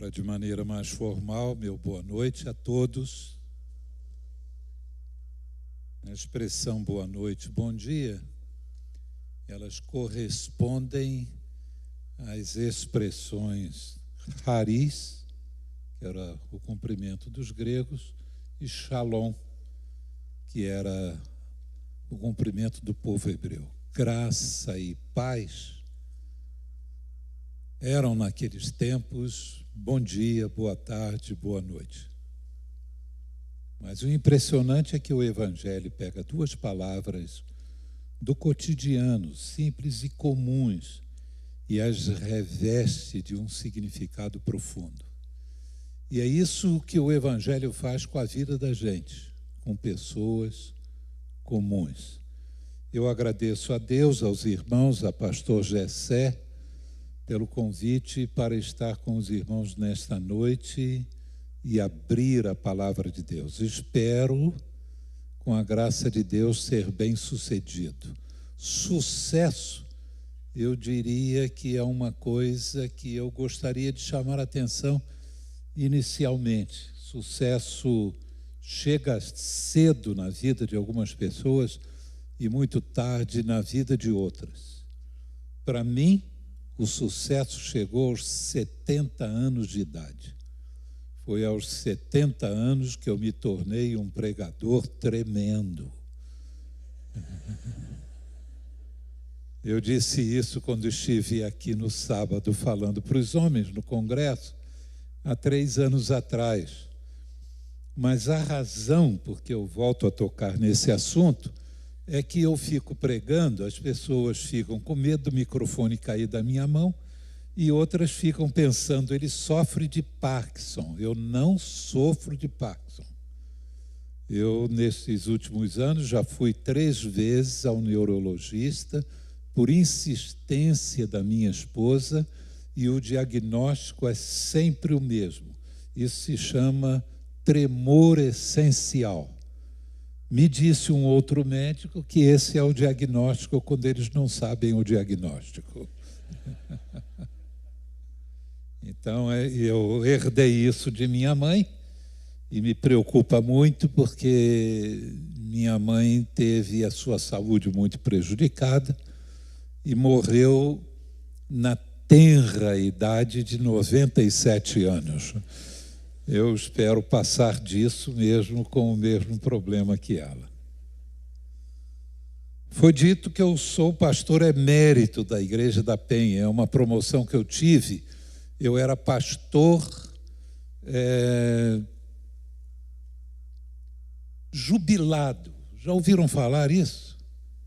Agora, de maneira mais formal, meu boa noite a todos. A expressão boa noite, bom dia, elas correspondem às expressões haris, que era o cumprimento dos gregos, e shalom, que era o cumprimento do povo hebreu. Graça e paz eram naqueles tempos bom dia, boa tarde, boa noite. Mas o impressionante é que o Evangelho pega duas palavras do cotidiano, simples e comuns, e as reveste de um significado profundo. E é isso que o Evangelho faz com a vida da gente, com pessoas comuns. Eu agradeço a Deus, aos irmãos, a pastor Gessé, pelo convite para estar com os irmãos nesta noite e abrir a palavra de Deus. Espero, com a graça de Deus, ser bem-sucedido. Sucesso, eu diria que é uma coisa que eu gostaria de chamar a atenção inicialmente. Sucesso chega cedo na vida de algumas pessoas e muito tarde na vida de outras. Para mim, o sucesso chegou aos 70 anos de idade. Foi aos 70 anos que eu me tornei um pregador tremendo. Eu disse isso quando estive aqui no sábado falando para os homens no congresso, há 3 anos atrás. Mas a razão por que eu volto a tocar nesse assunto é que eu fico pregando, as pessoas ficam com medo do microfone cair da minha mão e outras ficam pensando, ele sofre de Parkinson. Eu não sofro de Parkinson. Eu, nesses últimos anos, já fui 3 vezes ao neurologista por insistência da minha esposa e o diagnóstico é sempre o mesmo. Isso se chama tremor essencial. Me disse um outro médico que esse é o diagnóstico quando eles não sabem o diagnóstico. Então, eu herdei isso de minha mãe e me preocupa muito porque minha mãe teve a sua saúde muito prejudicada e morreu na tenra idade de 97 anos. Eu espero passar disso mesmo com o mesmo problema que ela. Foi dito que eu sou pastor emérito da Igreja da Penha, é uma promoção que eu tive. Eu era pastor jubilado. Já ouviram falar isso?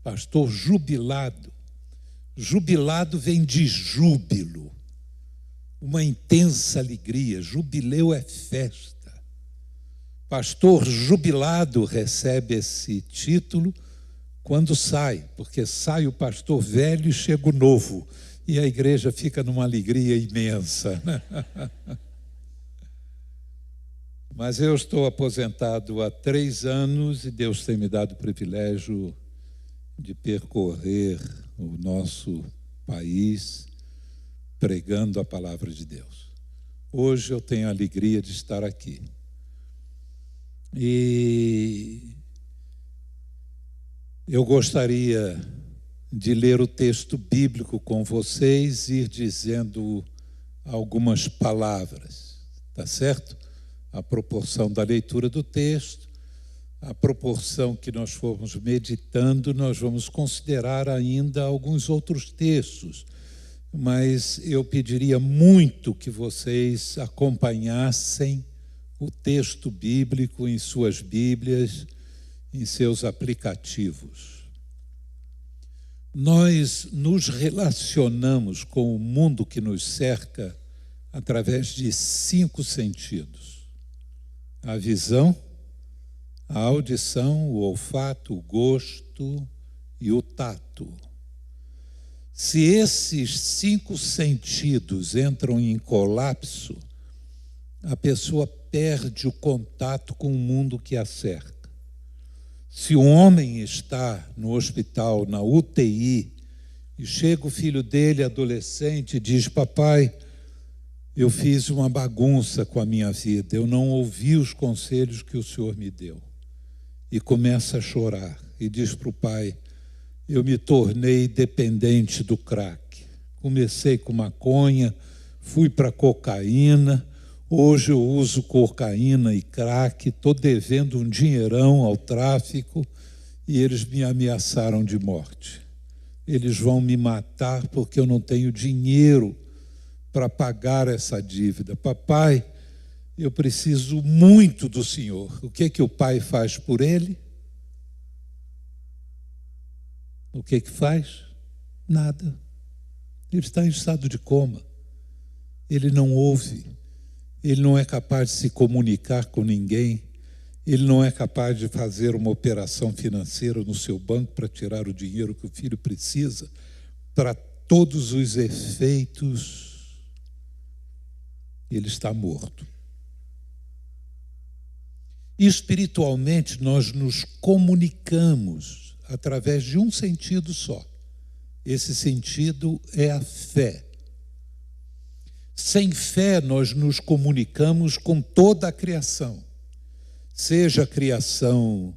Pastor jubilado. Jubilado vem de júbilo. Uma intensa alegria, jubileu é festa. Pastor jubilado recebe esse título quando sai, porque sai o pastor velho e chega o novo, e a igreja fica numa alegria imensa. Mas eu estou aposentado há 3 anos e Deus tem me dado o privilégio de percorrer o nosso país pregando a palavra de Deus. Hoje eu tenho a alegria de estar aqui. E eu gostaria de ler o texto bíblico com vocês e ir dizendo algumas palavras, tá certo? A proporção da leitura do texto, a proporção que nós formos meditando, nós vamos considerar ainda alguns outros textos. Mas eu pediria muito que vocês acompanhassem o texto bíblico em suas Bíblias, em seus aplicativos. Nós nos relacionamos com o mundo que nos cerca através de 5 sentidos: a visão, a audição, o olfato, o gosto e o tato. Se esses 5 sentidos entram em colapso, a pessoa perde o contato com o mundo que a cerca. Se um homem está no hospital, na UTI, e chega o filho dele, adolescente, e diz: papai, eu fiz uma bagunça com a minha vida, eu não ouvi os conselhos que o Senhor me deu. E começa a chorar e diz para o pai: eu me tornei dependente do crack. Comecei com maconha, fui para cocaína, hoje eu uso cocaína e crack, estou devendo um dinheirão ao tráfico e eles me ameaçaram de morte. Eles vão me matar porque eu não tenho dinheiro para pagar essa dívida. Papai, eu preciso muito do Senhor. O que o pai faz por ele? O que faz? Nada. Ele está em estado de coma. Ele não ouve. Ele não é capaz de se comunicar com ninguém. Ele não é capaz de fazer uma operação financeira no seu banco para tirar o dinheiro que o filho precisa para todos os efeitos. Ele está morto. Espiritualmente, nós nos comunicamos através de um sentido só. Esse sentido é a fé. Sem fé, nós nos comunicamos com toda a criação. Seja a criação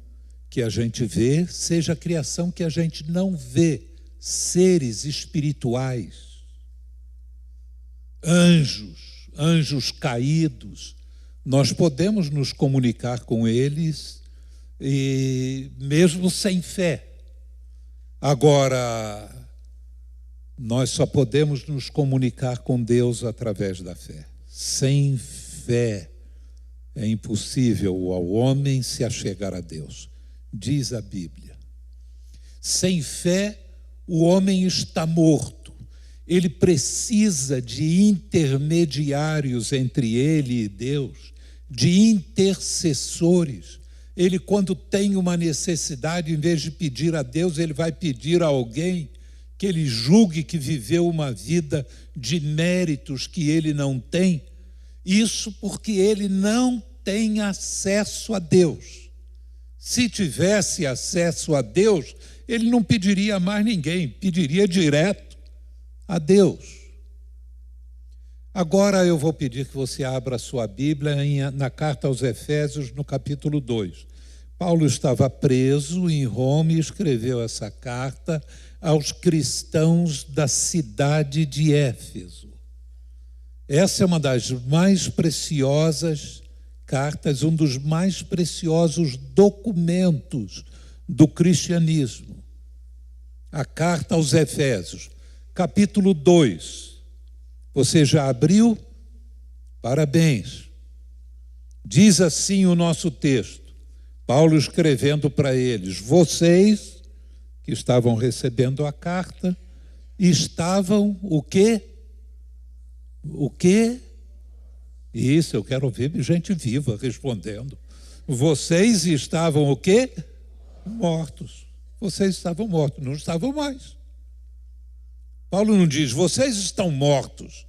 que a gente vê, seja a criação que a gente não vê. Seres espirituais, anjos caídos, nós podemos nos comunicar com eles, e mesmo sem fé. Agora, nós só podemos nos comunicar com Deus através da fé. Sem fé é impossível ao homem se achegar a Deus, diz a Bíblia. Sem fé, o homem está morto. Ele precisa de intermediários entre ele e Deus, de intercessores. Ele, quando tem uma necessidade, em vez de pedir a Deus, ele vai pedir a alguém que ele julgue que viveu uma vida de méritos que ele não tem. Isso porque ele não tem acesso a Deus. Se tivesse acesso a Deus, ele não pediria a mais ninguém, pediria direto a Deus. Agora eu vou pedir que você abra a sua Bíblia na carta aos Efésios, no capítulo 2. Paulo estava preso em Roma e escreveu essa carta aos cristãos da cidade de Éfeso. Essa é uma das mais preciosas cartas, um dos mais preciosos documentos do cristianismo. A carta aos Efésios, capítulo 2. Você já abriu? Parabéns. Diz assim o nosso texto, Paulo escrevendo para eles: vocês que estavam recebendo a carta, estavam o quê? O quê? Isso, eu quero ouvir gente viva respondendo. Vocês estavam o quê? Mortos. Vocês estavam mortos, não estavam mais. Paulo não diz, vocês estão mortos.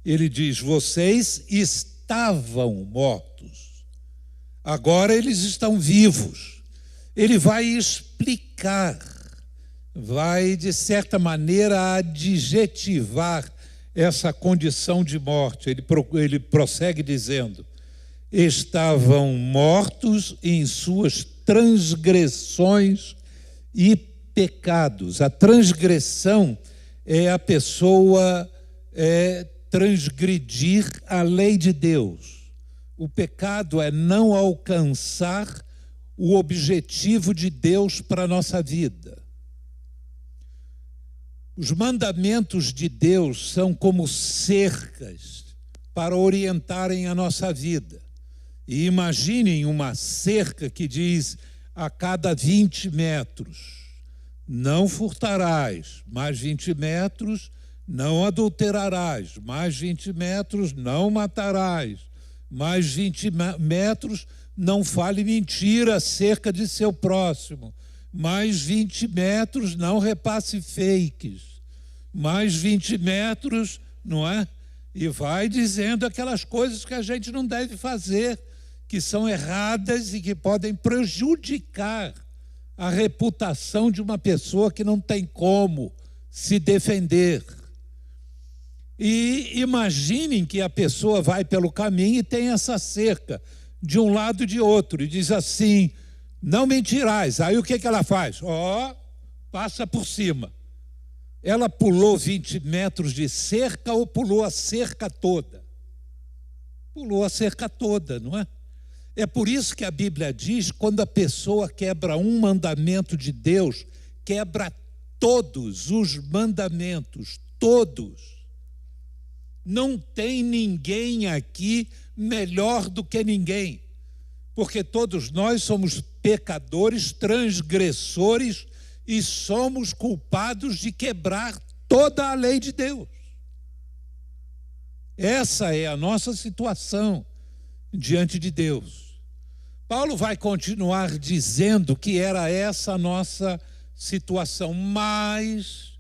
Ele diz, vocês estavam mortos. Agora eles estão vivos. Ele vai explicar, vai, de certa maneira, adjetivar essa condição de morte. Ele prossegue dizendo, estavam mortos em suas transgressões e pecados. A transgressão é a pessoa transgredir a lei de Deus. O pecado é não alcançar o objetivo de Deus para a nossa vida. Os mandamentos de Deus são como cercas para orientarem a nossa vida. E imaginem uma cerca que diz a cada 20 metros, não furtarás, mais 20 metros, não adulterarás, mais 20 metros, não matarás, mais 20 metros, não fale mentira acerca de seu próximo, mais 20 metros, não repasse fakes, mais 20 metros, não é? E vai dizendo aquelas coisas que a gente não deve fazer, que são erradas e que podem prejudicar a reputação de uma pessoa que não tem como se defender. E imaginem que a pessoa vai pelo caminho e tem essa cerca de um lado e de outro, e diz assim: não mentirás. Aí o que ela faz? Passa por cima. Ela pulou 20 metros de cerca ou pulou a cerca toda? Pulou a cerca toda, não é? É por isso que a Bíblia diz, quando a pessoa quebra um mandamento de Deus, quebra todos os mandamentos, todos. Não tem ninguém aqui melhor do que ninguém, porque todos nós somos pecadores, transgressores e somos culpados de quebrar toda a lei de Deus. Essa é a nossa situação diante de Deus. Paulo vai continuar dizendo que era essa a nossa situação, mas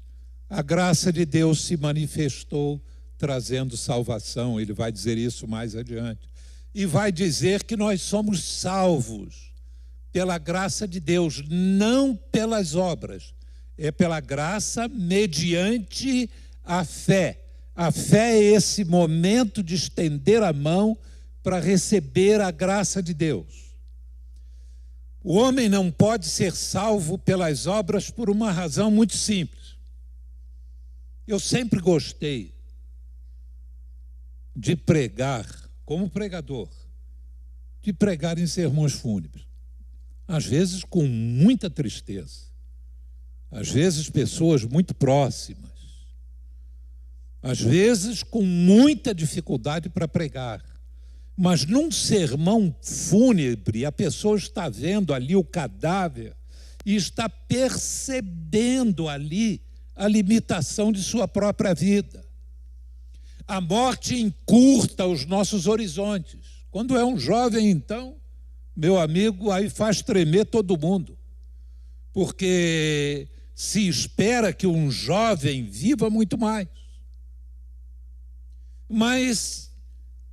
a graça de Deus se manifestou trazendo salvação. Ele vai dizer isso mais adiante. E vai dizer que nós somos salvos pela graça de Deus, não pelas obras. É pela graça mediante a fé. A fé é esse momento de estender a mão para receber a graça de Deus. O homem não pode ser salvo pelas obras por uma razão muito simples. Eu sempre gostei de pregar, como pregador, de pregar em sermões fúnebres. Às vezes com muita tristeza. Às vezes pessoas muito próximas. Às vezes com muita dificuldade para pregar. Mas num sermão fúnebre, a pessoa está vendo ali o cadáver e está percebendo ali a limitação de sua própria vida. A morte encurta os nossos horizontes. Quando é um jovem, então, meu amigo, aí faz tremer todo mundo. Porque se espera que um jovem viva muito mais. Mas,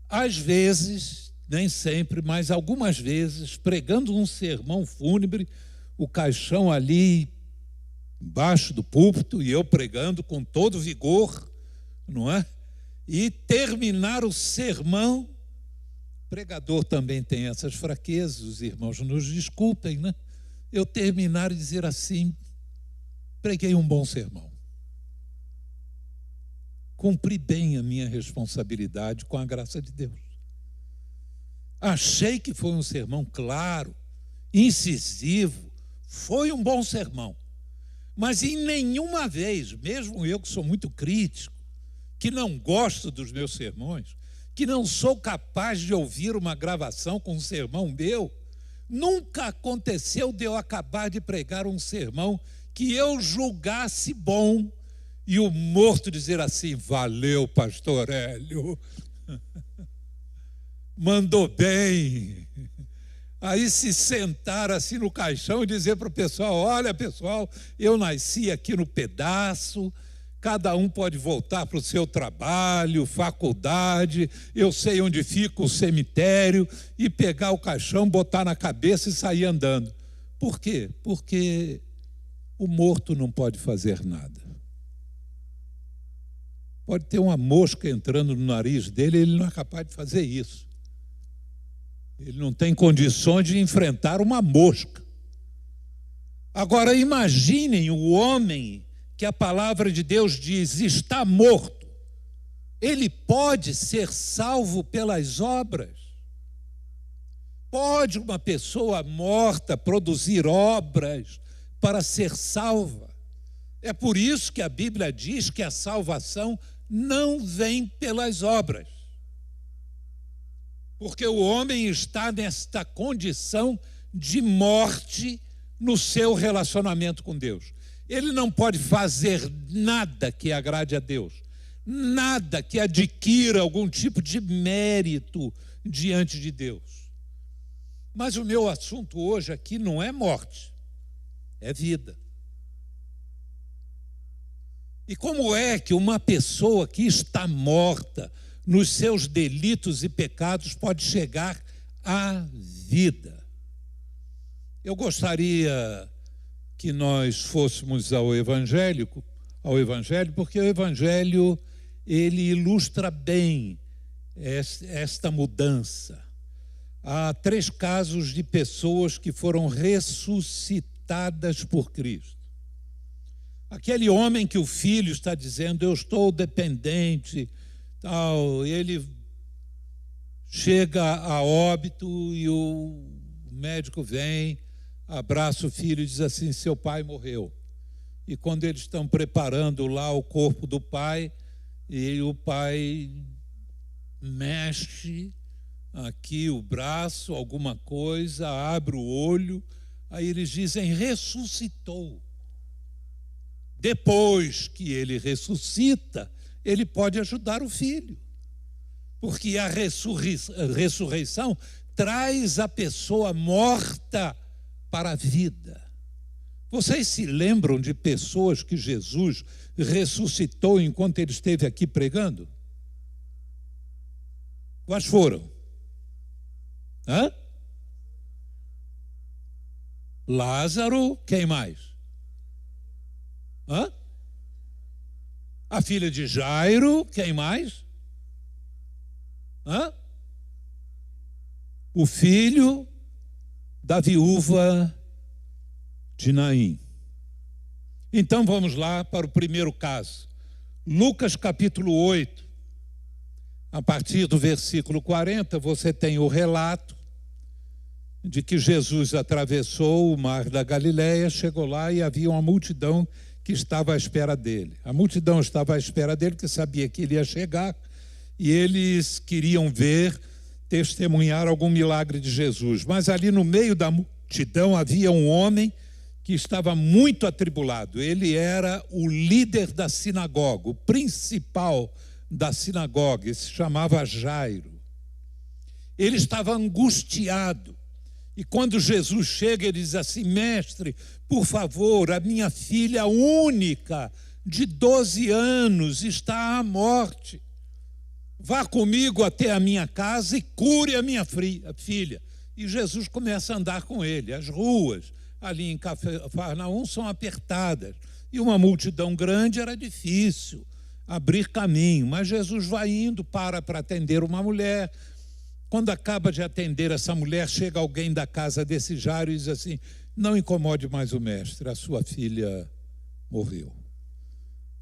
às vezes, nem sempre, mas algumas vezes, pregando um sermão fúnebre, o caixão ali embaixo do púlpito e eu pregando com todo vigor, não é? E terminar o sermão, o pregador também tem essas fraquezas, os irmãos nos desculpem, né? Eu terminar e dizer assim: preguei um bom sermão. Cumpri bem a minha responsabilidade com a graça de Deus. Achei que foi um sermão claro, incisivo, foi um bom sermão. Mas em nenhuma vez, mesmo eu que sou muito crítico, que não gosto dos meus sermões, que não sou capaz de ouvir uma gravação com um sermão meu, nunca aconteceu de eu acabar de pregar um sermão que eu julgasse bom e o morto dizer assim: valeu, pastor Hélio, mandou bem. Aí se sentar assim no caixão e dizer para o pessoal: olha, pessoal, eu nasci aqui no pedaço, cada um pode voltar para o seu trabalho, faculdade, eu sei onde fica o cemitério, e pegar o caixão, botar na cabeça e sair andando. Por quê? Porque o morto não pode fazer nada. Pode ter uma mosca entrando no nariz dele, ele não é capaz de fazer isso. Ele não tem condições de enfrentar uma mosca. Agora imaginem o homem que a palavra de Deus diz está morto. Ele pode ser salvo pelas obras? Pode uma pessoa morta produzir obras para ser salva? É por isso que a Bíblia diz que a salvação não vem pelas obras. Porque o homem está nesta condição de morte no seu relacionamento com Deus. Ele não pode fazer nada que agrade a Deus, nada que adquira algum tipo de mérito diante de Deus. Mas o meu assunto hoje aqui não é morte, é vida. E como é que uma pessoa que está morta nos seus delitos e pecados pode chegar à vida? Eu gostaria que nós fôssemos ao Evangelho, porque o Evangelho ele ilustra bem esta mudança. Há 3 casos de pessoas que foram ressuscitadas por Cristo. Aquele homem que o filho está dizendo, eu estou dependente, tal, ele chega a óbito e o médico vem, abraça o filho e diz assim, seu pai morreu. E quando eles estão preparando lá o corpo do pai, e o pai mexe aqui o braço, alguma coisa, abre o olho, aí eles dizem, ressuscitou. Depois que ele ressuscita, ele pode ajudar o filho. Porque a ressurreição traz a pessoa morta para a vida. Vocês se lembram de pessoas que Jesus ressuscitou enquanto ele esteve aqui pregando? Quais foram? Hã? Lázaro, quem mais? Hã? A filha de Jairo, quem mais? Hã? O filho da viúva de Naim. Então vamos lá para o primeiro caso. Lucas capítulo 8, a partir do versículo 40, você tem o relato de que Jesus atravessou o mar da Galileia, chegou lá e havia uma multidão que estava à espera dele. A multidão estava à espera dele porque sabia que ele ia chegar e eles queriam ver, testemunhar algum milagre de Jesus. Mas ali no meio da multidão havia um homem que estava muito atribulado. Ele era o líder da sinagoga, o principal da sinagoga, se chamava Jairo. Ele estava angustiado. E quando Jesus chega, ele diz assim, mestre, por favor, a minha filha única, de 12 anos, está à morte. Vá comigo até a minha casa e cure a minha filha. E Jesus começa a andar com ele. As ruas ali em Cafarnaum são apertadas. E uma multidão grande era difícil abrir caminho. Mas Jesus vai indo, para atender uma mulher. Quando acaba de atender essa mulher, chega alguém da casa desse Jairo e diz assim, não incomode mais o mestre, a sua filha morreu.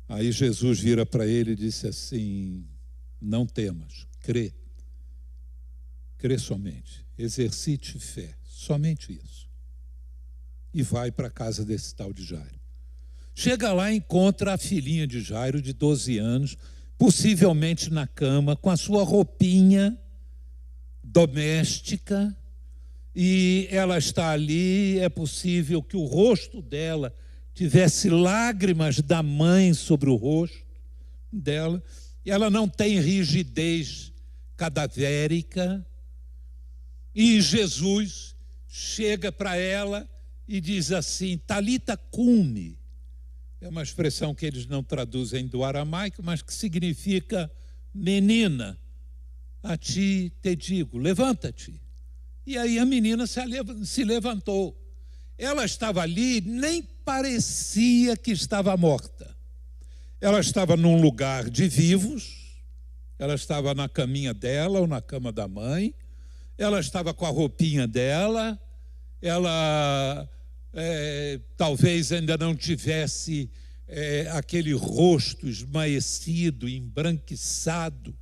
Aí Jesus vira para ele e disse assim, não temas, crê. Crê somente, exercite fé, somente isso. E vai para a casa desse tal de Jairo. Chega lá e encontra a filhinha de Jairo, de 12 anos, possivelmente na cama, com a sua roupinha doméstica, e ela está ali, é possível que o rosto dela tivesse lágrimas da mãe sobre o rosto dela, e ela não tem rigidez cadavérica, e Jesus chega para ela e diz assim, Talita cumi, é uma expressão que eles não traduzem do aramaico, mas que significa menina, a ti te digo, levanta-te. E aí a menina se levantou. Ela estava ali, nem parecia que estava morta. Ela estava num lugar de vivos, ela estava na caminha dela ou na cama da mãe, ela estava com a roupinha dela, ela talvez ainda não tivesse aquele rosto esmaecido, embranquiçado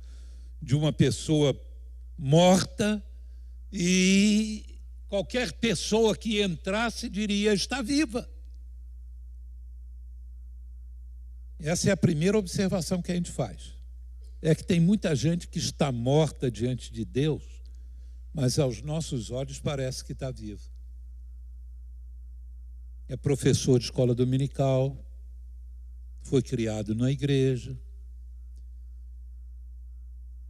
de uma pessoa morta, e qualquer pessoa que entrasse diria, está viva. Essa é a primeira observação que a gente faz. É que tem muita gente que está morta diante de Deus, mas aos nossos olhos parece que está viva. É professor de escola dominical, foi criado na igreja,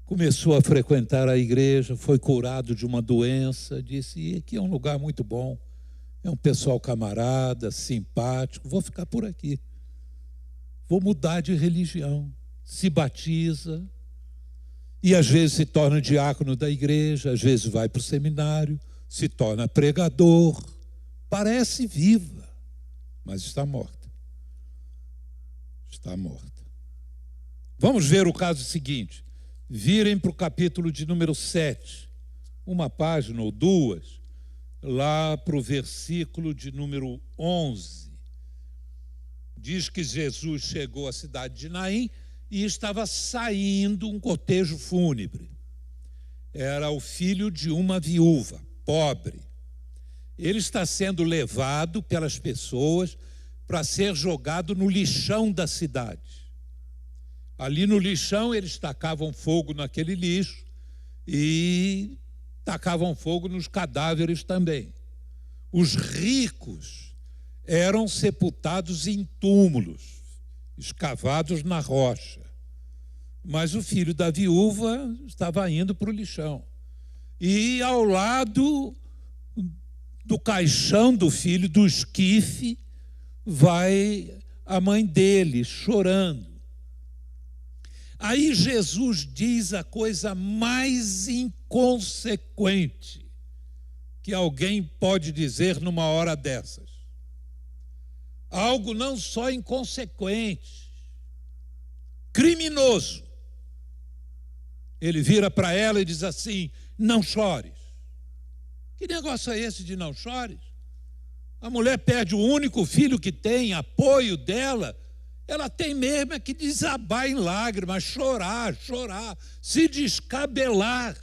começou a frequentar a igreja, foi curado de uma doença, disse, e aqui é um lugar muito bom, é um pessoal camarada, simpático, vou ficar por aqui. Vou mudar de religião. Se batiza, e às vezes se torna diácono da igreja, às vezes vai para o seminário, se torna pregador, parece viva, mas está morta. Está morta. Vamos ver o caso seguinte. Virem para o capítulo de número 7, uma página ou duas, lá para o versículo de número 11. Diz que Jesus chegou à cidade de Naim e estava saindo um cortejo fúnebre. Era o filho de uma viúva, pobre. Ele está sendo levado pelas pessoas para ser jogado no lixão da cidade. Ali no lixão eles tacavam fogo naquele lixo e tacavam fogo nos cadáveres também. Os ricos eram sepultados em túmulos, escavados na rocha. Mas o filho da viúva estava indo para o lixão. E ao lado do caixão do filho, do esquife, vai a mãe dele chorando. Aí Jesus diz a coisa mais inconsequente que alguém pode dizer numa hora dessas. Algo não só inconsequente, criminoso. Ele vira para ela e diz assim: não chores. Que negócio é esse de não chores? A mulher perde o único filho que tem, apoio dela. Ela tem mesmo é que desabar em lágrimas, chorar, se descabelar.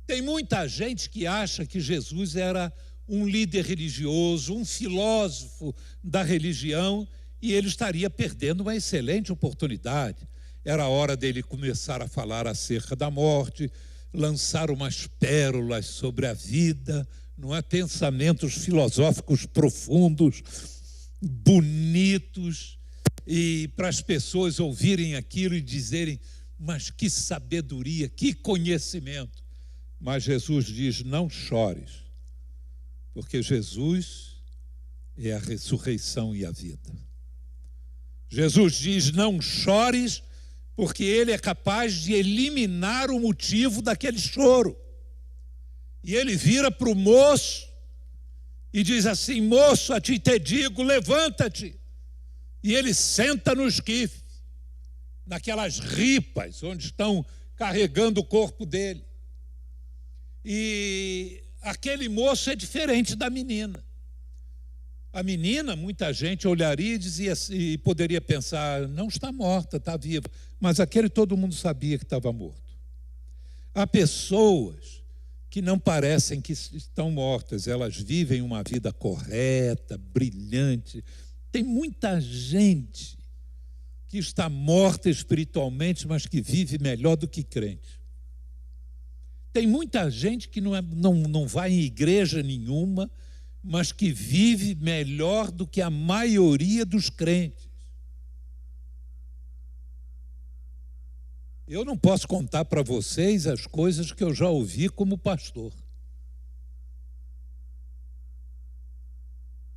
Tem muita gente que acha que Jesus era um líder religioso, um filósofo da religião, e ele estaria perdendo uma excelente oportunidade. Era hora dele começar a falar acerca da morte, lançar umas pérolas sobre a vida, não é? Pensamentos filosóficos profundos, bonitos, e para as pessoas ouvirem aquilo e dizerem: mas que sabedoria, que conhecimento. Mas Jesus diz: não chores, porque Jesus é a ressurreição e a vida. Jesus diz: não chores, porque Ele é capaz de eliminar o motivo daquele choro. E Ele vira para o moço e diz assim: moço, a ti te digo, levanta-te. E ele senta no esquife, naquelas ripas onde estão carregando o corpo dele. E aquele moço é diferente da menina. A menina, muita gente olharia e dizia, e poderia pensar: não está morta, está viva. Mas aquele todo mundo sabia que estava morto. Há pessoas que não parecem que estão mortas, elas vivem uma vida correta, brilhante. Tem muita gente que está morta espiritualmente, mas que vive melhor do que crente. Tem muita gente que não vai em igreja nenhuma, mas que vive melhor do que a maioria dos crentes. Eu não posso contar para vocês as coisas que eu já ouvi como pastor,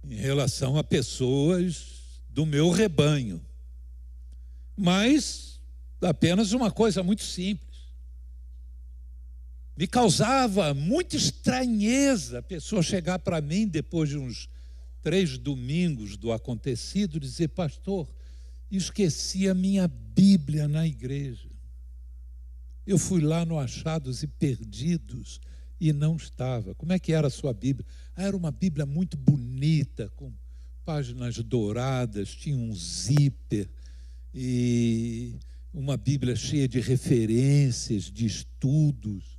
em relação a pessoas do meu rebanho. Mas apenas uma coisa muito simples. Me causava muita estranheza a pessoa chegar para mim depois de uns 3 domingos do acontecido e dizer: pastor, esqueci a minha Bíblia na igreja. Eu fui lá no Achados e Perdidos e não estava. Como é que era a sua Bíblia? Era uma Bíblia muito bonita, com páginas douradas, tinha um zíper e uma Bíblia cheia de referências, de estudos.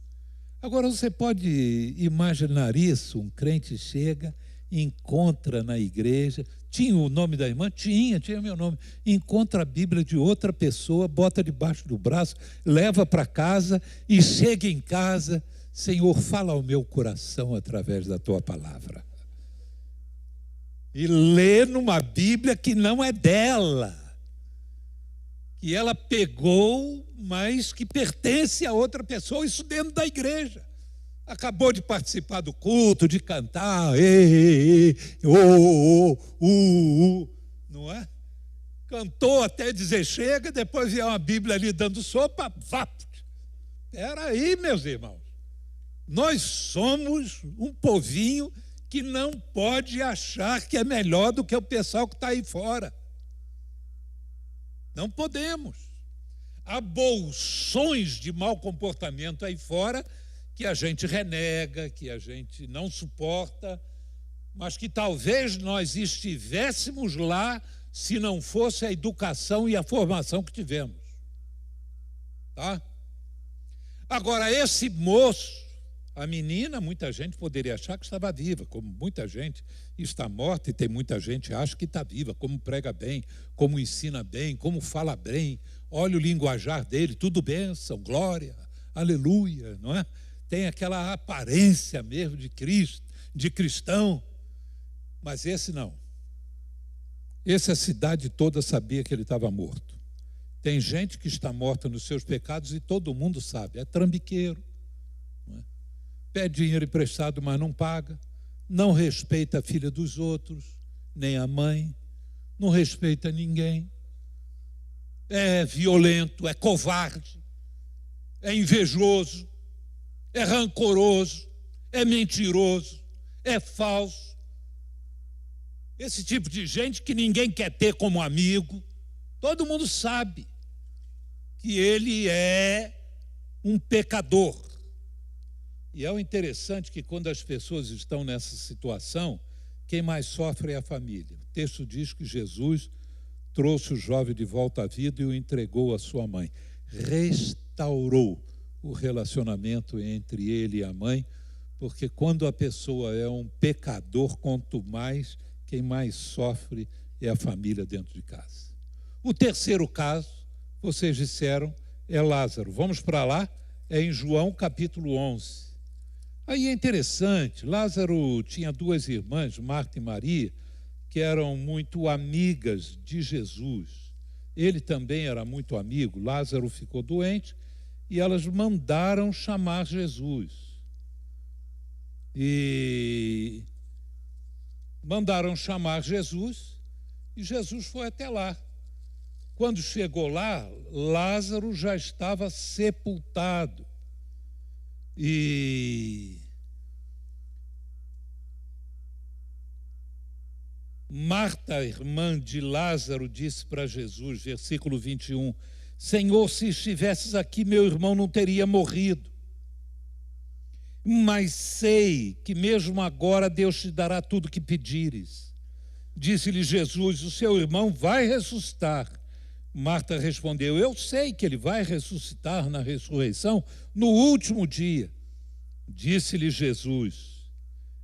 Agora você pode imaginar isso: um crente chega, encontra na igreja, tinha o nome da irmã? Tinha meu nome. Encontra a Bíblia de outra pessoa, bota debaixo do braço, leva para casa e chega em casa: Senhor, fala ao meu coração através da tua palavra. E lê numa Bíblia que não é dela, que ela pegou, mas que pertence a outra pessoa, isso dentro da igreja. Acabou de participar do culto, de cantar, não é? Cantou até dizer chega, depois vier uma Bíblia ali dando sopa, Espera aí, meus irmãos. Nós somos um povinho que não pode achar que é melhor do que o pessoal que está aí fora. Não podemos. Há bolsões de mau comportamento aí fora que a gente renega, que a gente não suporta, mas que talvez nós estivéssemos lá se não fosse a educação e a formação que tivemos. Tá? Agora, esse moço, a menina, muita gente poderia achar que estava viva, como muita gente está morta e tem muita gente que acha que está viva, como prega bem, como ensina bem, como fala bem, olha o linguajar dele, tudo bênção, glória, aleluia, não é? Tem aquela aparência mesmo de Cristo, de cristão, mas esse não. Esse a cidade toda sabia que ele estava morto. Tem gente que está morta nos seus pecados e todo mundo sabe, é trambiqueiro. Pede dinheiro emprestado, mas não paga, não respeita a filha dos outros, nem a mãe, não respeita ninguém, é violento, é covarde, é invejoso, é rancoroso, é mentiroso, é falso. Esse tipo de gente que ninguém quer ter como amigo, todo mundo sabe que ele é um pecador. E é o interessante que quando as pessoas estão nessa situação, quem mais sofre é a família. O texto diz que Jesus trouxe o jovem de volta à vida e o entregou à sua mãe. Restaurou o relacionamento entre ele e a mãe, porque quando a pessoa é um pecador, quanto mais, quem mais sofre é a família dentro de casa. O terceiro caso, vocês disseram, é Lázaro. Vamos para lá, é em João capítulo 11. Aí é interessante, Lázaro tinha duas irmãs, Marta e Maria, que eram muito amigas de Jesus. Ele também era muito amigo. Lázaro ficou doente e elas mandaram chamar Jesus. E mandaram chamar Jesus e Jesus foi até lá. Quando chegou lá, Lázaro já estava sepultado. E Marta, irmã de Lázaro, disse para Jesus, versículo 21, Senhor, se estivesses aqui, meu irmão não teria morrido. Mas sei que mesmo agora Deus te dará tudo o que pedires. Disse-lhe Jesus, o seu irmão vai ressuscitar. Marta respondeu, eu sei que ele vai ressuscitar na ressurreição no último dia. Disse-lhe Jesus,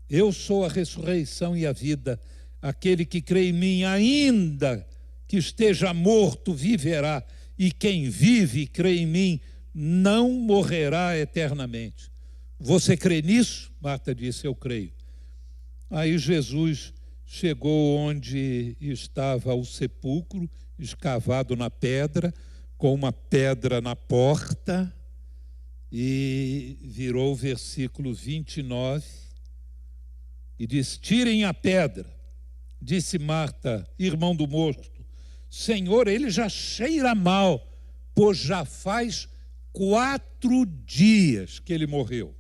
eu sou a ressurreição e a vida. Aquele que crê em mim, ainda que esteja morto, viverá. E quem vive e crê em mim, não morrerá eternamente. Você crê nisso? Marta disse, eu creio. Aí Jesus chegou onde estava o sepulcro, escavado na pedra, com uma pedra na porta, e virou o versículo 29, e disse, tirem a pedra. Disse Marta, irmão do morto, Senhor, ele já cheira mal, pois já faz 4 dias que ele morreu.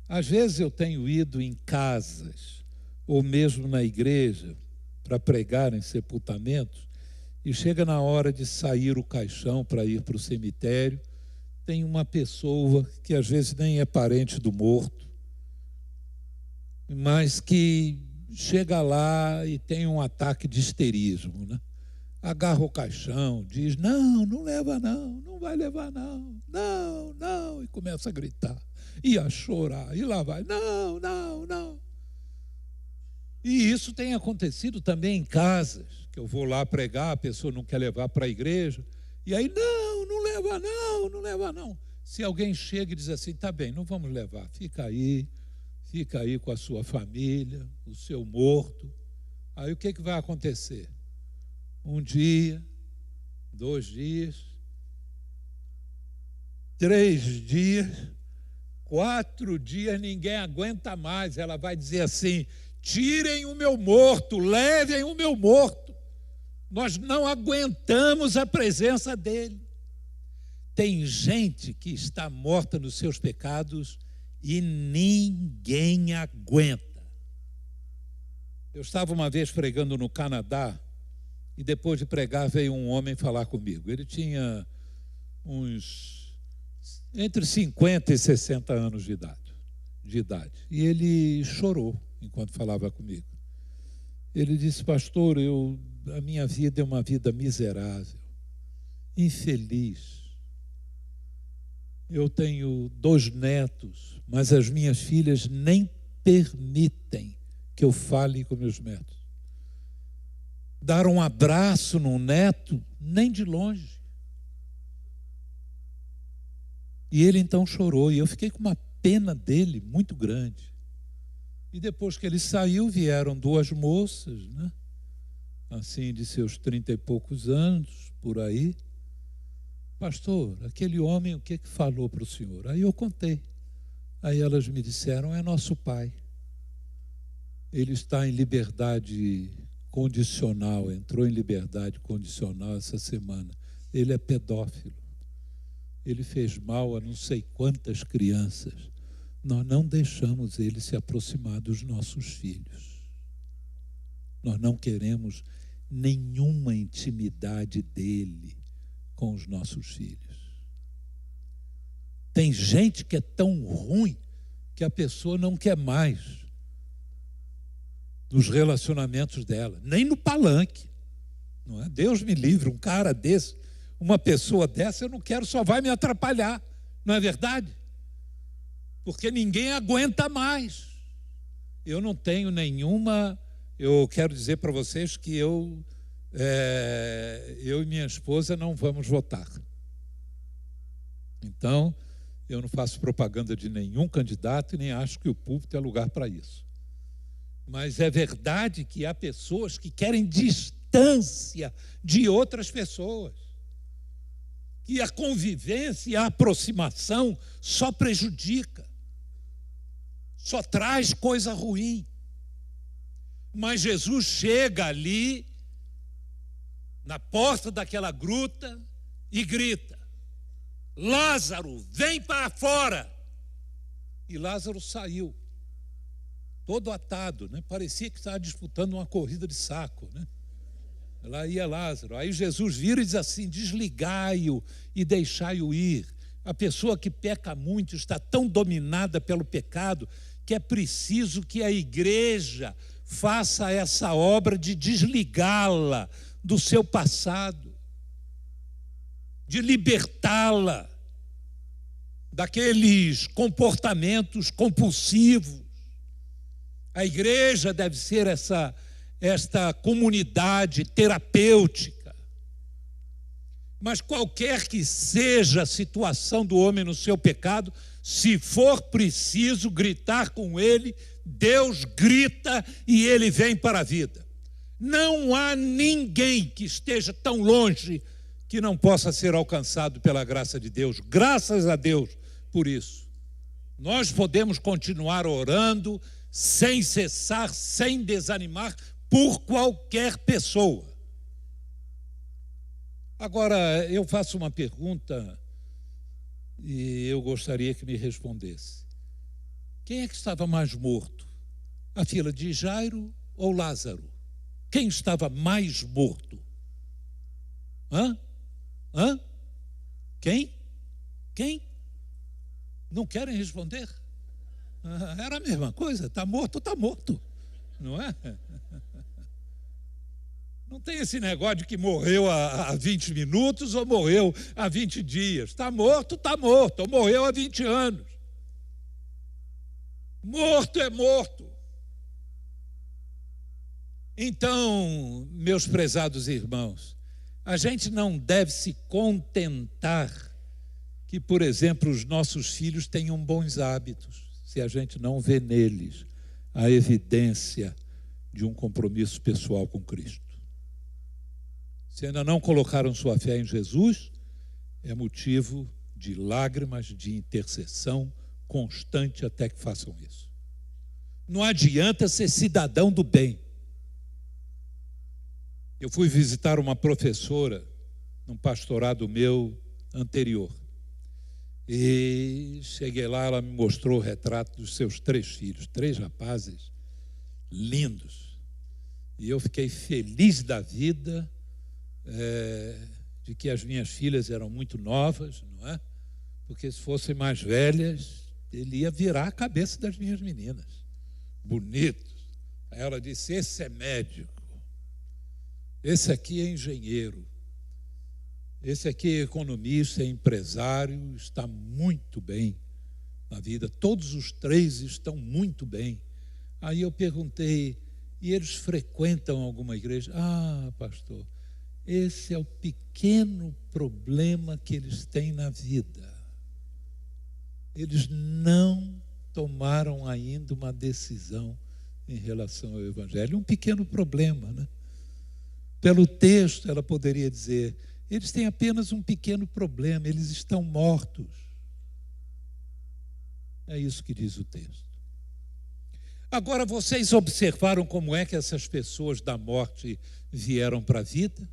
Às vezes eu tenho ido em casas, ou mesmo na igreja, para pregar em sepultamentos, e chega na hora de sair o caixão para ir para o cemitério, tem uma pessoa que às vezes nem é parente do morto, mas que chega lá e tem um ataque de histerismo, né? Agarra o caixão, diz, não leva não, não vai levar não, não, e começa a gritar, e a chorar, e lá vai, não. E isso tem acontecido também em casas, que eu vou lá pregar, a pessoa não quer levar para a igreja, e aí, não leva não. Se alguém chega e diz assim, tá bem, não vamos levar, fica aí com a sua família, o seu morto. Aí o que vai acontecer? 1 dia, 2 dias, 3 dias, 4 dias, ninguém aguenta mais. Ela vai dizer assim, tirem o meu morto, levem o meu morto. Nós não aguentamos a presença dele. Tem gente que está morta nos seus pecados e ninguém aguenta. Eu estava uma vez pregando no Canadá e depois de pregar veio um homem falar comigo. Ele tinha entre 50 e 60 anos de idade. E ele chorou enquanto falava comigo. Ele disse: pastor, a minha vida é uma vida miserável, infeliz. Eu tenho 2 netos, mas as minhas filhas nem permitem que eu fale com meus netos. Dar um abraço num neto, nem de longe. E ele então chorou, e eu fiquei com uma pena dele muito grande. E depois que ele saiu, vieram 2 moças, né? Assim, de seus 30 e poucos anos, por aí. Pastor, aquele homem, o que falou para o senhor? Aí eu contei. Aí elas me disseram: é nosso pai. Ele está em liberdade condicional, entrou em liberdade condicional essa semana. Ele é pedófilo. Ele fez mal a não sei quantas crianças. Nós não deixamos ele se aproximar dos nossos filhos. Nós não queremos nenhuma intimidade dele com os nossos filhos. Tem gente que é tão ruim que a pessoa não quer mais nos relacionamentos dela, nem no palanque. Não é? Deus me livre, um cara desse, uma pessoa dessa, eu não quero, só vai me atrapalhar. Não é verdade? Porque ninguém aguenta mais. Eu não tenho nenhuma... Eu quero dizer para vocês que eu e minha esposa não vamos votar. Então, eu não faço propaganda de nenhum candidato e nem acho que o púlpito é lugar para isso. Mas é verdade que há pessoas que querem distância de outras pessoas. Que a convivência e a aproximação só prejudica. Só traz coisa ruim. Mas Jesus chega ali, na porta daquela gruta, e grita: Lázaro, vem para fora! E Lázaro saiu, todo atado, né? Parecia que estava disputando uma corrida de saco, né? Lá ia Lázaro. Aí Jesus vira e diz assim: desligai-o e deixai-o ir. A pessoa que peca muito está tão dominada pelo pecado que é preciso que a igreja faça essa obra de desligá-la do seu passado, de libertá-la daqueles comportamentos compulsivos. A igreja deve ser esta comunidade terapêutica. Mas qualquer que seja a situação do homem no seu pecado, se for preciso gritar com ele, Deus grita e ele vem para a vida. Não há ninguém que esteja tão longe que não possa ser alcançado pela graça de Deus. Graças a Deus por isso. Nós podemos continuar orando sem cessar, sem desanimar, por qualquer pessoa. Agora, eu faço uma pergunta e eu gostaria que me respondesse. Quem é que estava mais morto? A filha de Jairo ou Lázaro? Quem estava mais morto? Quem? Não querem responder? Era a mesma coisa, está morto, não é? Não tem esse negócio de que morreu há 20 minutos ou morreu há 20 dias. Está morto, ou morreu há 20 anos. Morto é morto. Então, meus prezados irmãos, a gente não deve se contentar que, por exemplo, os nossos filhos tenham bons hábitos, se a gente não vê neles a evidência de um compromisso pessoal com Cristo. Se ainda não colocaram sua fé em Jesus, é motivo de lágrimas, de intercessão constante até que façam isso. Não adianta ser cidadão do bem. Eu fui visitar uma professora num pastorado meu anterior. E cheguei lá, ela me mostrou o retrato dos seus 3 filhos, 3 rapazes lindos. E eu fiquei feliz da vida de que as minhas filhas eram muito novas, não é? Porque se fossem mais velhas, ele ia virar a cabeça das minhas meninas. Bonitos. Aí ela disse, esse é médico, esse aqui é engenheiro, esse aqui é economista, é empresário, está muito bem na vida. Todos os três estão muito bem. Aí eu perguntei, e eles frequentam alguma igreja? Ah, pastor, esse é o pequeno problema que eles têm na vida. Eles não tomaram ainda uma decisão em relação ao Evangelho. Um pequeno problema, né? Pelo texto, ela poderia dizer, eles têm apenas um pequeno problema, eles estão mortos. É isso que diz o texto. Agora, vocês observaram como é que essas pessoas da morte vieram para a vida?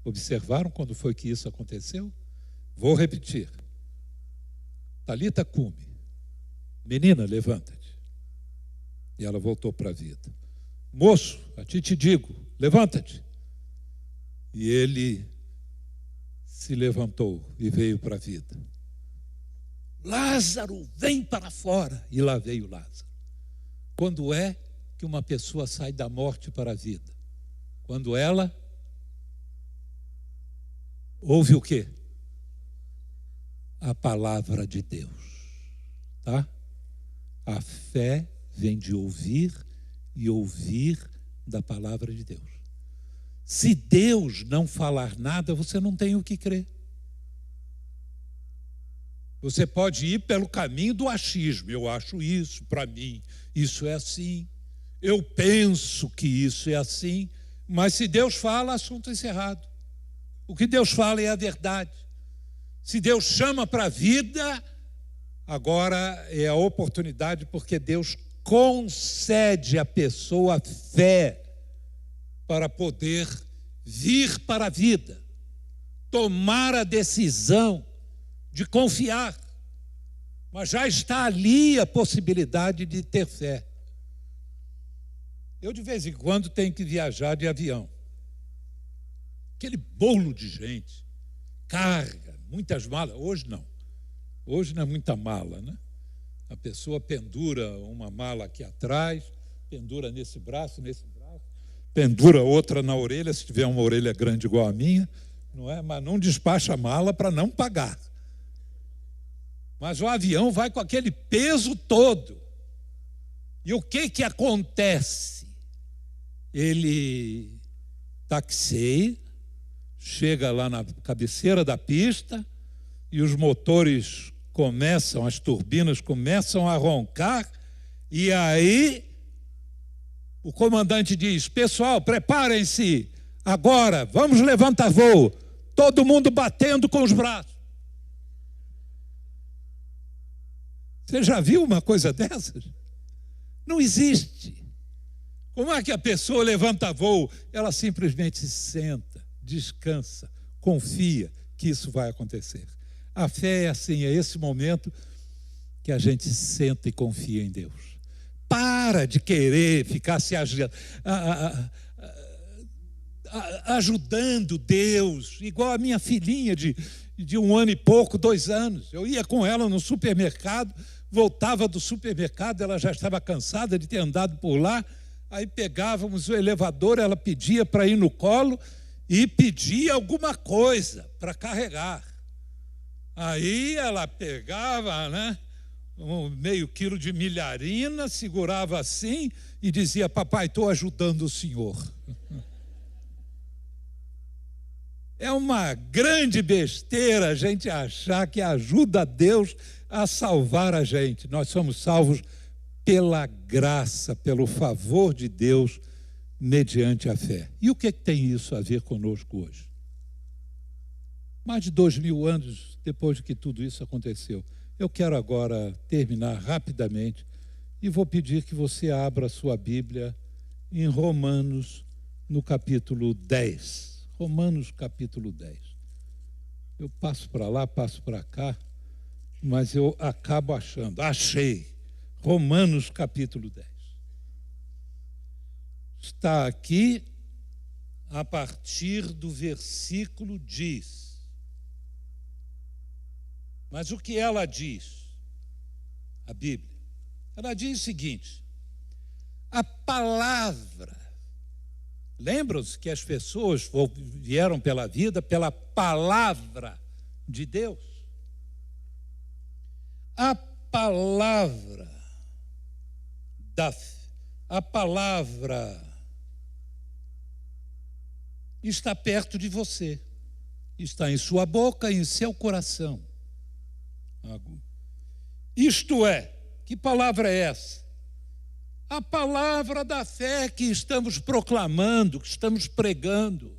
Observaram quando foi que isso aconteceu? Vou repetir. Talita cume. Menina, levanta-te. E ela voltou para a vida. Moço, a ti te digo, levanta-te. E ele se levantou e veio para a vida. Lázaro, vem para fora. E lá veio Lázaro. Quando é que uma pessoa sai da morte para a vida? Quando ela ouve o quê? A palavra de Deus. Tá? A fé vem de ouvir e ouvir da palavra de Deus. Se Deus não falar nada, você não tem o que crer. Você pode ir pelo caminho do achismo. Eu acho isso, para mim, isso é assim. Eu penso que isso é assim. Mas se Deus fala, assunto encerrado. O que Deus fala é a verdade. Se Deus chama para a vida, agora é a oportunidade, porque Deus concede à pessoa fé para poder vir para a vida, tomar a decisão de confiar, mas já está ali a possibilidade de ter fé. Eu de vez em quando tenho que viajar de avião, aquele bolo de gente, carga, muitas malas. Hoje não é muita mala, né? A pessoa pendura uma mala aqui atrás, pendura nesse braço, pendura outra na orelha, se tiver uma orelha grande igual a minha, não é? Mas não despacha a mala para não pagar. Mas o avião vai com aquele peso todo. E o que acontece? Ele taxeia, chega lá na cabeceira da pista e os motores começam, as turbinas começam a roncar, e aí o comandante diz, pessoal, preparem-se, agora, vamos levantar voo. Todo mundo batendo com os braços. Você já viu uma coisa dessas? Não existe. Como é que a pessoa levanta voo? Ela simplesmente se senta, descansa, confia que isso vai acontecer. A fé é assim, é esse momento que a gente senta e confia em Deus. Para de querer ficar se ajudando Deus, igual a minha filhinha de 1 ano e pouco, 2 anos. Eu ia com ela no supermercado, voltava do supermercado, ela já estava cansada de ter andado por lá, aí pegávamos o elevador, ela pedia para ir no colo e pedia alguma coisa para carregar. Aí ela pegava, né, meio quilo de milharina, segurava assim e dizia, papai, estou ajudando o senhor. É uma grande besteira a gente achar que ajuda Deus a salvar a gente. Nós somos salvos pela graça, pelo favor de Deus, mediante a fé. E o que tem isso a ver conosco hoje? Mais de 2000 anos depois de que tudo isso aconteceu. Eu quero agora terminar rapidamente e vou pedir que você abra a sua Bíblia em Romanos, no capítulo 10. Romanos, capítulo 10. Eu passo para lá, passo para cá, mas eu acabo achando. Achei. Romanos, capítulo 10. Está aqui a partir do versículo diz. Mas o que ela diz? A Bíblia. Ela diz o seguinte: a palavra. Lembram-se que as pessoas vieram pela vida pela palavra de Deus. A palavra está perto de você, está em sua boca e em seu coração. Isto é, que palavra é essa? A palavra da fé que estamos proclamando, que estamos pregando.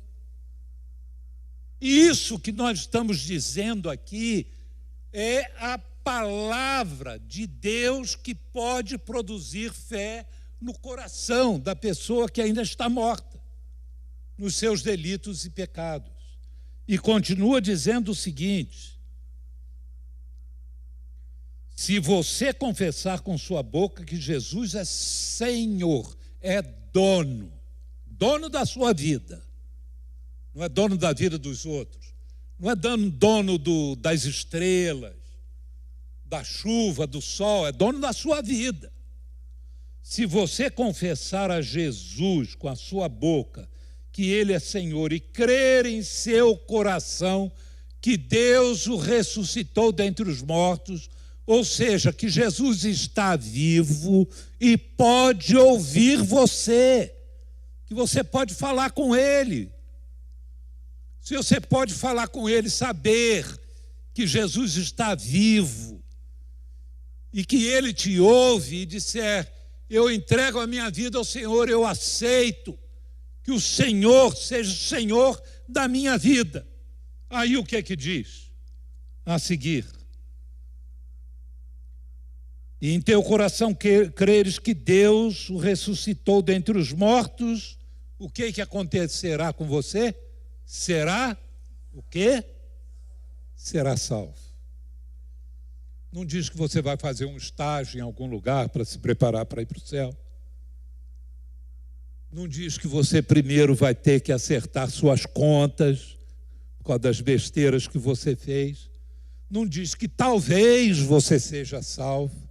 E isso que nós estamos dizendo aqui é a palavra de Deus que pode produzir fé no coração da pessoa que ainda está morta, nos seus delitos e pecados. E continua dizendo o seguinte: se você confessar com sua boca que Jesus é Senhor, é dono da sua vida, não é dono da vida dos outros, não é dono das estrelas, da chuva, do sol, é dono da sua vida. Se você confessar a Jesus com a sua boca que Ele é Senhor e crer em seu coração que Deus o ressuscitou dentre os mortos, ou seja, que Jesus está vivo e pode ouvir você, que você pode falar com Ele. Se você pode falar com Ele, saber que Jesus está vivo e que Ele te ouve e disser: eu entrego a minha vida ao Senhor, eu aceito que o Senhor seja o Senhor da minha vida. Aí o que é que diz? A seguir: e em teu coração creres que Deus o ressuscitou dentre os mortos, o que acontecerá com você? Será o quê? Será salvo. Não diz que você vai fazer um estágio em algum lugar para se preparar para ir para o céu. Não diz que você primeiro vai ter que acertar suas contas por causa das besteiras que você fez. Não diz que talvez você seja salvo,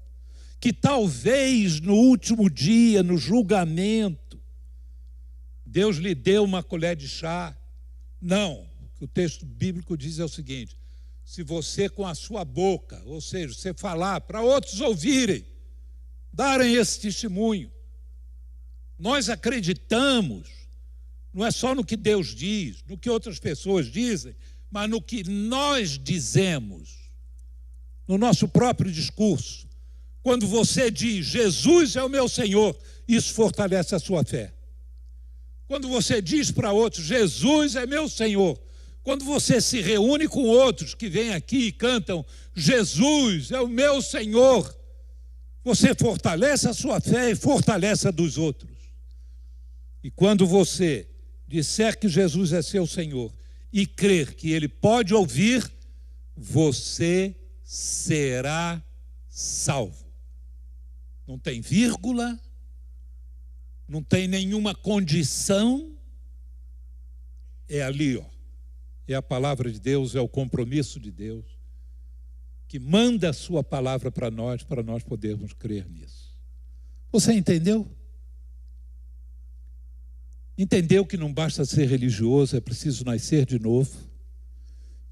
que talvez no último dia, no julgamento, Deus lhe deu uma colher de chá. Não, o que o texto bíblico diz é o seguinte: se você com a sua boca, ou seja, você falar para outros ouvirem, darem esse testemunho, nós acreditamos, não é só no que Deus diz, no que outras pessoas dizem, mas no que nós dizemos, no nosso próprio discurso. Quando você diz, Jesus é o meu Senhor, isso fortalece a sua fé. Quando você diz para outros, Jesus é meu Senhor, quando você se reúne com outros que vêm aqui e cantam, Jesus é o meu Senhor, você fortalece a sua fé e fortalece a dos outros. E quando você disser que Jesus é seu Senhor e crer que Ele pode ouvir, você será salvo. Não tem vírgula, não tem nenhuma condição, é ali, ó. É a palavra de Deus, é o compromisso de Deus, que manda a sua palavra para nós podermos crer nisso. Você entendeu? Entendeu que não basta ser religioso, é preciso nascer de novo?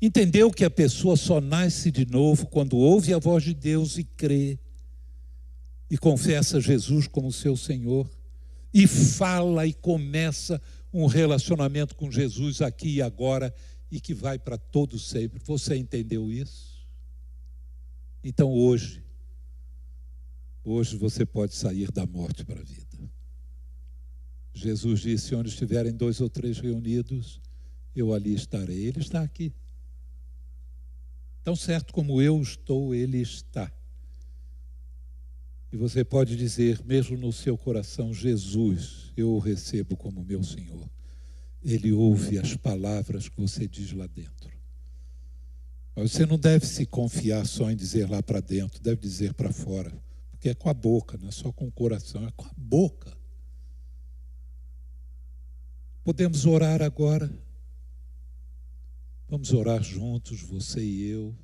Entendeu que a pessoa só nasce de novo quando ouve a voz de Deus e crê, e confessa Jesus como seu Senhor, e fala e começa um relacionamento com Jesus aqui e agora, e que vai para todo sempre. Você entendeu isso? Então hoje você pode sair da morte para a vida. Jesus disse: onde estiverem 2 ou 3 reunidos, eu ali estarei. Ele está aqui. Tão certo como eu estou, Ele está. E você pode dizer, mesmo no seu coração, Jesus, eu o recebo como meu Senhor. Ele ouve as palavras que você diz lá dentro. Mas você não deve se confiar só em dizer lá para dentro, deve dizer para fora. Porque é com a boca, não é só com o coração, é com a boca. Podemos orar agora. Vamos orar juntos, você e eu.